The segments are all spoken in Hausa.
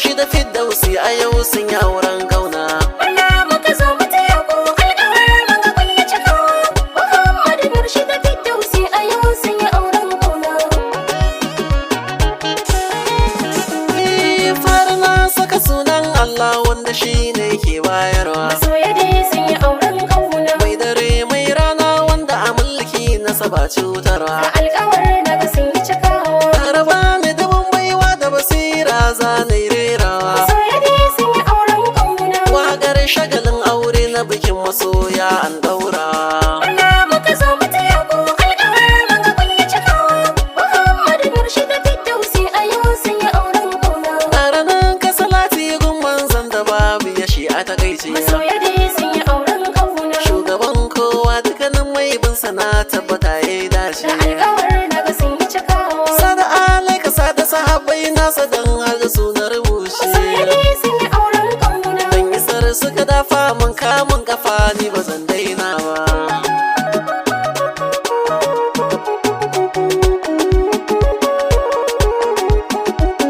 Nurshida Firdausi a yau sun yi auren kauna. Murna muka zo mu taya ku alƙawar mun ga kun yi cikawa. Muhammad Nurshida Firdausi a yau sun yi auren kauna. Fara na saka sunan Allah wanda shi ne ke bayarwa. Masoya dai sun yi auren kauna. Mai dare mai rana wanda a mulki nasa ba cutarwa. Ga alƙawar daga sun yi cikawa. Karaba ni dubin baiwa da basira zanai rerawa. Masoya dai sun yi auren kauna. Waƙar shagalin aure na bikin masoya an ɗaura. Murna muka zo mu taya ku alƙawar mun ga kun yi cikawa. Muhammad Nurshida Firdausi a yau sun yi auren kauna. Ƙaranin ka salati gun manzan da babu ya shi a takaici. Masoya dai sun yi auren kauna. Shugaban kowa dukkanin mai bin sana tabbata ya yi dace. Da alƙawar daga sun yi cikawa. Sada alai ka sada sahabbai nasa don har su na rubuce. Masoya dai sun yi auren kauna. Dan isar suka dafa mun kamun kafa ni ba zan daina ba.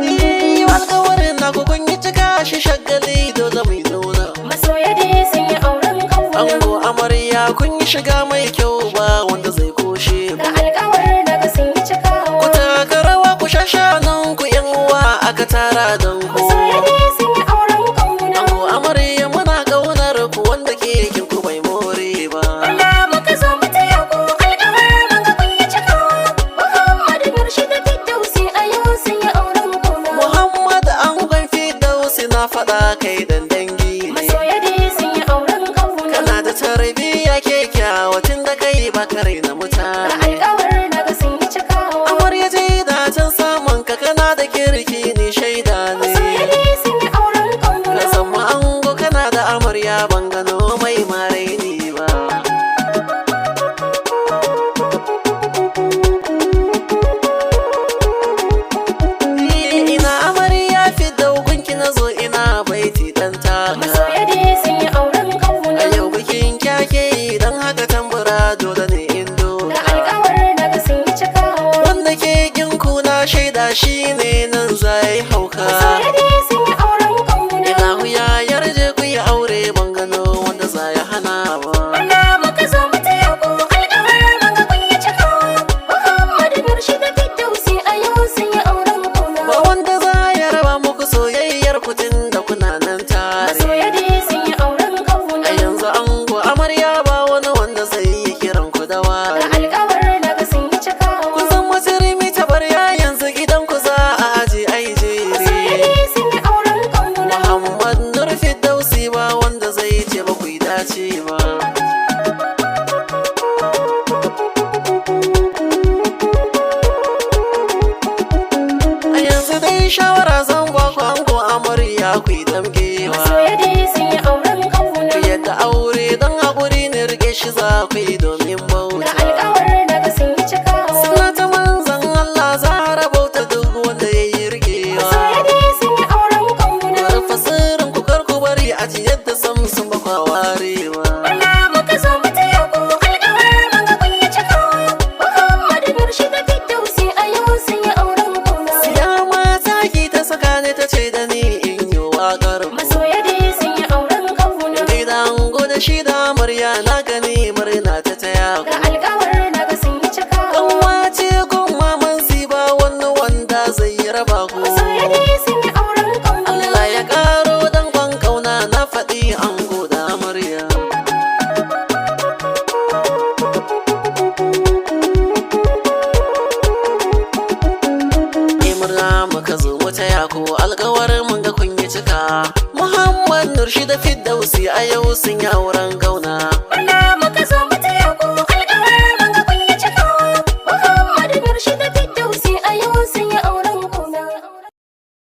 Alƙawarin na ku kun yi cika shi shagali dole mai nuna. Masoya dai sun yi auren kauna. Ango amarya kun yi shiga mai kyau ba wanda zai koshe Da ba. alƙawar daga sun yi cikawa. Ku taka rawa ku shashanan ku yan uwa aka tara don ku. Masoya dai sun yi auren kauna. Ango amarya muna ƙaunar ku wanda ke kin ku bai more ba. Murna muka zo mu taya ku alƙawar mun ga kun yi cikawa. Muhammad Nurshida Firdausi a yau sun yi auren kauna. Muhammad angon Firdausi na faɗa kai dan dangi ne. Masoya dai sun yi auren kauna. Kana da tarbiyya kyakkyawa tun da kai ba kare na Da mutane. alƙawar daga sun yi cikawa. Amarya ce da can samun ka kana da kirki ne shaida Masoya ne. dai sun yi auren Ka kauna. zama ango kana da amarya ban gano mai marai ni ba. Ina amarya Firdausi na zo ina baiti dan taka. Masoya dai sun yi auren kauna. A yau bikin kyake idan haka tambura dole ne in Da doka. alƙawar daga sun yi cikawa. Wanda ke kin kuna shaida shi ne nan zai hauka. Masoya dai sun yi auren kauna. Ilahu ya yarje ku yi aure ban gano wanda za ya hana ba. Murna muka zo mu taya ku alƙawar mun ga kun yi cikawa. Muhammad Nurshida Firdausi a yau sun yi auren kauna. Ba wanda za ya raba muku soyayyar ku tun da kuna nan tare. Masoya dai sun yi auren kauna. A yanzu ango amarya ba wani wanda zai yi kiran ku da Da ware. alƙawar daga sun yi cikawa. Kun san masirimi ta barya yanzu gidan ku za a aje ai Masoya jere. dai sun yi auren kauna. Muhammad Nur Firdausi ba wanda zai ce ba ku yi dace ba. A yanzu dai shawara zan ba ku ango amarya ku yi damgewa. Masoya dai sun yi auren kauna. Yadda aure don haƙuri ne rike shi za ku yi domin Da bauta. alƙawar daga sun yi cikawa. Suna ta manzan Allah za a rabauta duk wanda ya yi rikewa. Masoya dai sun yi auren kauna. Rufa sirrin ku kar ku bari a ji yadda samsun ba kwa warewa. Murna muka zo mu taya ku alƙawar mun ga kun yi cikawa. Muhammad Nurshida Firdausi a yau sun yi auren kauna. Ya mata ki ta saka ne ta ce da ni in yi waƙar ku. Masoya dai sun yi auren kauna. Gidan gode shi da murya na gani murna ta taya Da ku. alƙawar daga sun yi cikawa. Kanwa ce kun maman ba wani wanda zai raba ku. Masoya dai sun yi auren kauna. Allah ya ƙaro danƙon ƙauna na faɗi an goda murya. Murna muka zo mu taya ku alƙawarin mun ga kun yi cika. Muhammad Nurshida Firdausi a yau sun yi auren ƙauna. Murna